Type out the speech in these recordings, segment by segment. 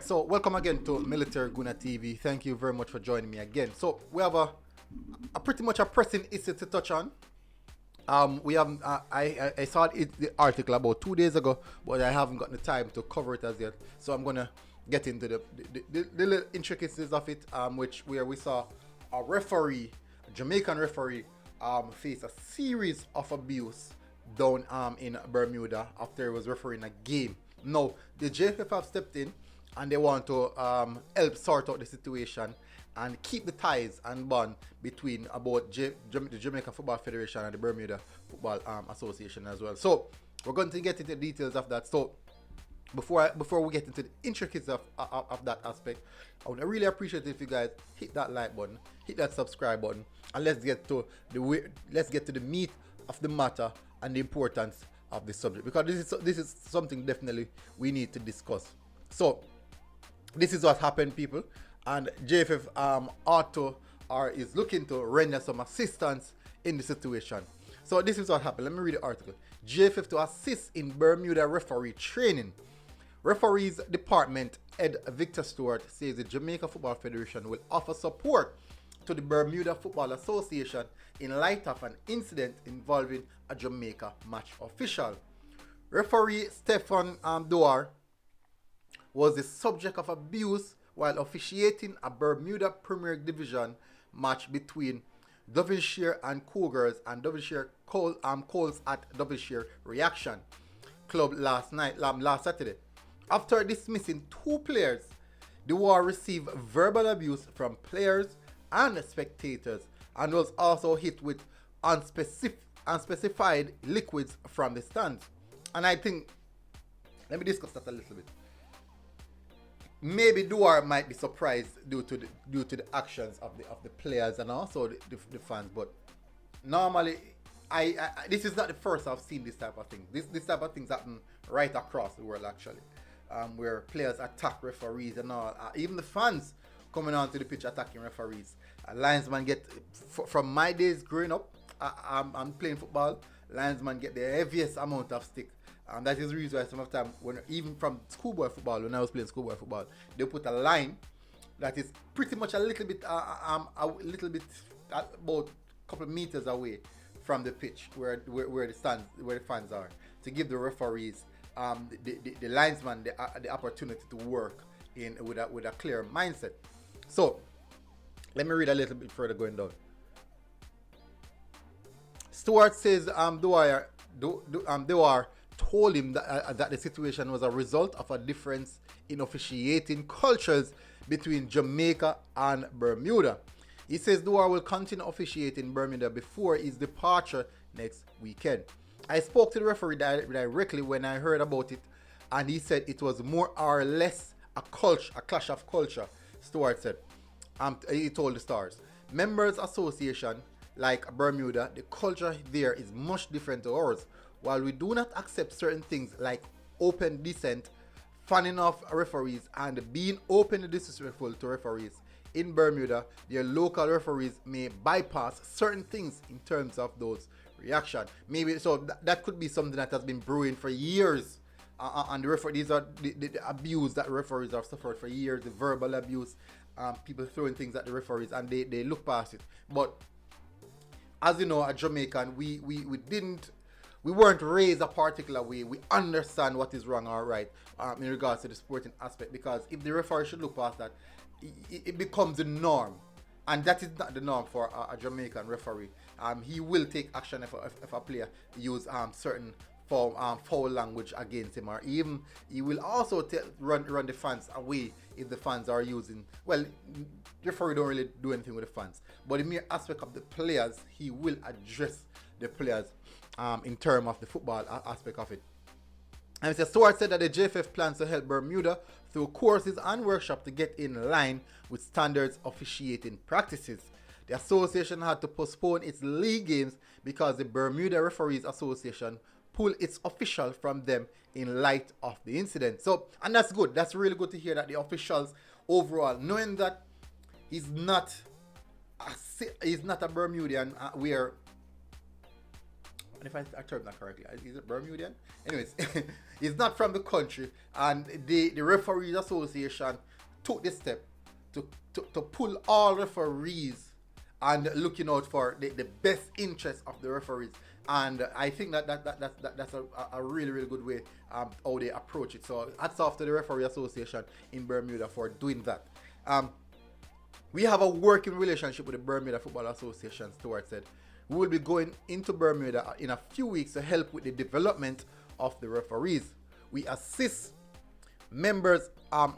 so welcome again to Military Guna TV. Thank you very much for joining me again. So we have a pretty much a pressing issue to touch on. We have I saw the article about 2 days ago, but I haven't gotten the time to cover it as yet. So I'm gonna get into the little intricacies of it, where we saw a referee, a Jamaican referee, face a series of abuse down in Bermuda after he was refereeing a game. Now the JFF have stepped in and they want to help sort out the situation and keep the ties and bond between about the Jamaican Football Federation and the Bermuda Football Association as well. So we're going to get into the details of that. So before we get into the intricacies of that aspect, I would really appreciate it if you guys hit that like button, hit that subscribe button, and let's get to the meat of the matter and the importance of the subject, because this is something definitely we need to discuss. So this is what happened, people, and JFF is looking to render some assistance in the situation. So this is what happened. Let me read the article. JFF to assist in Bermuda referee training. Referees Department Head Victor Stewart says the Jamaica Football Federation will offer support to the Bermuda Football Association in light of an incident involving a Jamaica match official. Referee Steffon Dewar was the subject of abuse while officiating a Bermuda Premier Division match between Devonshire and Cougars and Devonshire Colts at Devonshire Reaction Club last Saturday. After dismissing two players, Dewar received verbal abuse from players and spectators and was also hit with unspecified liquids from the stands. And I think, let me discuss that a little bit. Maybe Dewar might be surprised due to the actions of the players and also the fans, but normally I this is not the first I've seen this type of thing. This type of things happen right across the world actually, where players attack referees and all. Even the fans coming onto the pitch attacking referees. Linesman get, from my days growing up, I'm playing football. Linesman get the heaviest amount of stick. And that is the reason why some of the time, even from schoolboy football, when I was playing schoolboy football, they put a line that is pretty much a little bit about a couple of meters away from the pitch where the fans are, to give the referees, the linesman, the opportunity to work with a clear mindset. So let me read a little bit further going down. Stewart says Dewar told him that the situation was a result of a difference in officiating cultures between Jamaica and Bermuda. He says Dewar will continue officiating in Bermuda before his departure next weekend. I spoke to the referee directly when I heard about it, and he said it was more or less a clash of culture, Stewart said. He told the Stars. Members Association like Bermuda, the culture there is much different to ours. While we do not accept certain things like open dissent, fanning off referees, and being openly disrespectful to referees, in Bermuda, their local referees may bypass certain things in terms of those reactions. Maybe so that could be something that has been brewing for years. And these are the abuse that referees have suffered for years, the verbal abuse, people throwing things at the referees, and they look past it. But as you know, at Jamaican, we weren't raised a particular way. We understand what is wrong or right in regards to the sporting aspect, because if the referee should look past that, it becomes the norm, and that is not the norm for a Jamaican referee. He will take action if a player use certain foul language against him, or even he will also run the fans away if the fans are using, well, the referee don't really do anything with the fans, but the mere aspect of the players, he will address the players in terms of the football aspect of it. And Mr. Stewart said that the JFF plans to help Bermuda through courses and workshops to get in line with standards officiating practices. The association had to postpone its league games because the Bermuda Referees Association pulled its official from them in light of the incident. So, and that's good. That's really good to hear that the officials overall, knowing that he's not a Bermudian, where and if I term that correctly, is it Bermudian? Anyways, he's not from the country, and the Referees Association took this step to pull all referees and looking out for the best interest of the referees. And I think that's a really, really good way how they approach it. So hats off to the Referee Association in Bermuda for doing that. We have a working relationship with the Bermuda Football Association, Stuart said. We will be going into Bermuda in a few weeks to help with the development of the referees. We assist members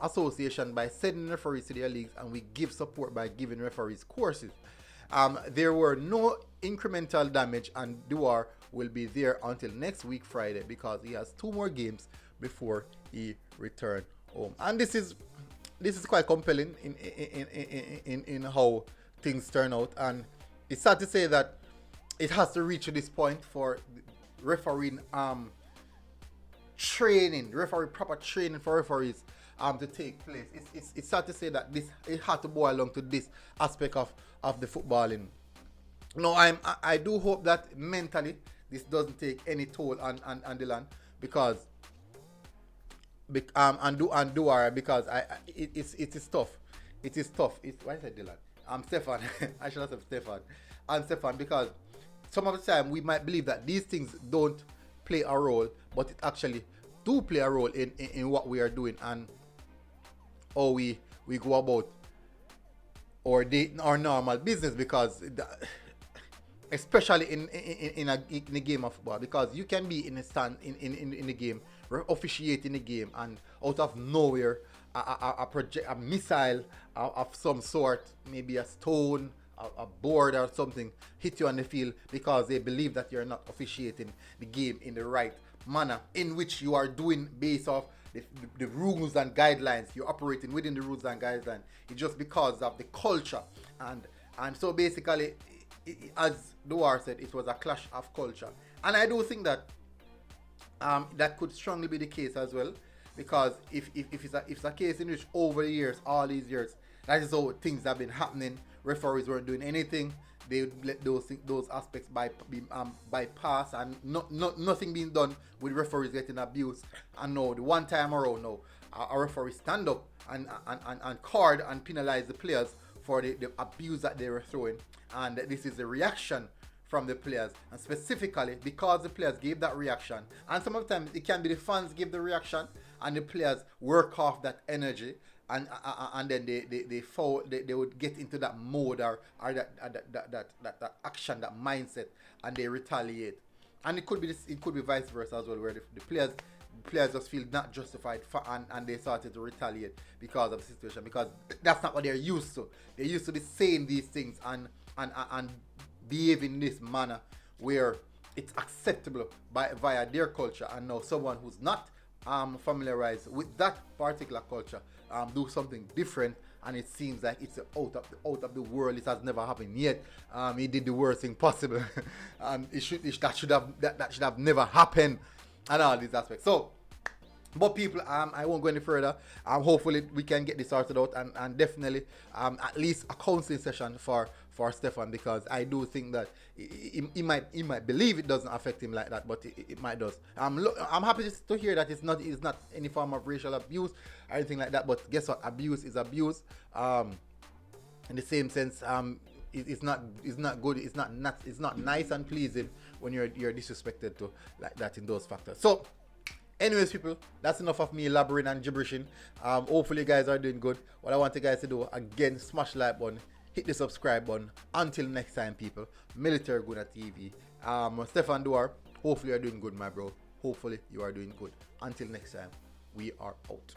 association by sending referees to their leagues, and we give support by giving referees courses. There were no incremental damage, and Dewar will be there until next week Friday because he has 2 more games before he returns home. And this is quite compelling in how things turn out, and it's sad to say that it has to reach to this point for refereeing training, proper training for referees to take place. It's sad to say that it had to boil along to this aspect of the footballing. No, I do hope that mentally this doesn't take any toll on Dylan because and Dewar, because it is tough. It is tough. Why is it Dylan? Steffon. I should have said Steffon. And Steffon, because some of the time we might believe that these things don't play a role, but it actually do play a role in what we are doing and how we go about our normal business, because especially in a game of football, because you can be in a stand in the game, officiating the game, and out of nowhere a missile of some sort, maybe a stone, a board or something, hit you on the field because they believe that you're not officiating the game in the right manner, in which you are doing based off the rules and guidelines. You're operating within the rules and guidelines. It's just because of the culture, and so basically, as Dewar said, it was a clash of culture, and I do think that that could strongly be the case as well, because if it's a case in which over the years, all these years, that is how things have been happening. Referees weren't doing anything. They would let those aspects bypass, and nothing being done with referees getting abused. And now, the one time around now, a referee stand up and card and penalize the players for the abuse that they were throwing. And this is the reaction from the players, and specifically because the players gave that reaction, and sometimes it can be the fans give the reaction and the players work off that energy, and then they would get into that mode or that action, that mindset, and they retaliate. And it could be vice versa as well, where the players just feel not justified and they started to retaliate because of the situation, because that's not what they're used to. They're used to saying these things and behaving in this manner where it's acceptable via their culture, and now someone who's not familiarized with that particular culture do something different, and it seems like it's out of the world. It has never happened yet. He did the worst thing possible. That should have never happened, and all these aspects. So, but people, I won't go any further. Hopefully we can get this sorted out, and definitely at least a counseling session for Steffon, because I do think that he might believe it doesn't affect him like that, but it might does. I'm happy to hear that it's not any form of racial abuse or anything like that. But guess what? Abuse is abuse. In the same sense, it's not good. It's not nice and pleasing when you're disrespected to like that in those factors. So, anyways, people, that's enough of me elaborating and gibberishing. Hopefully you guys are doing good. What I want you guys to do, again, smash the like button, hit the subscribe button. Until next time, people, Military Guna TV. Steffon Dewar, hopefully you're doing good, my bro. Hopefully you are doing good. Until next time, we are out.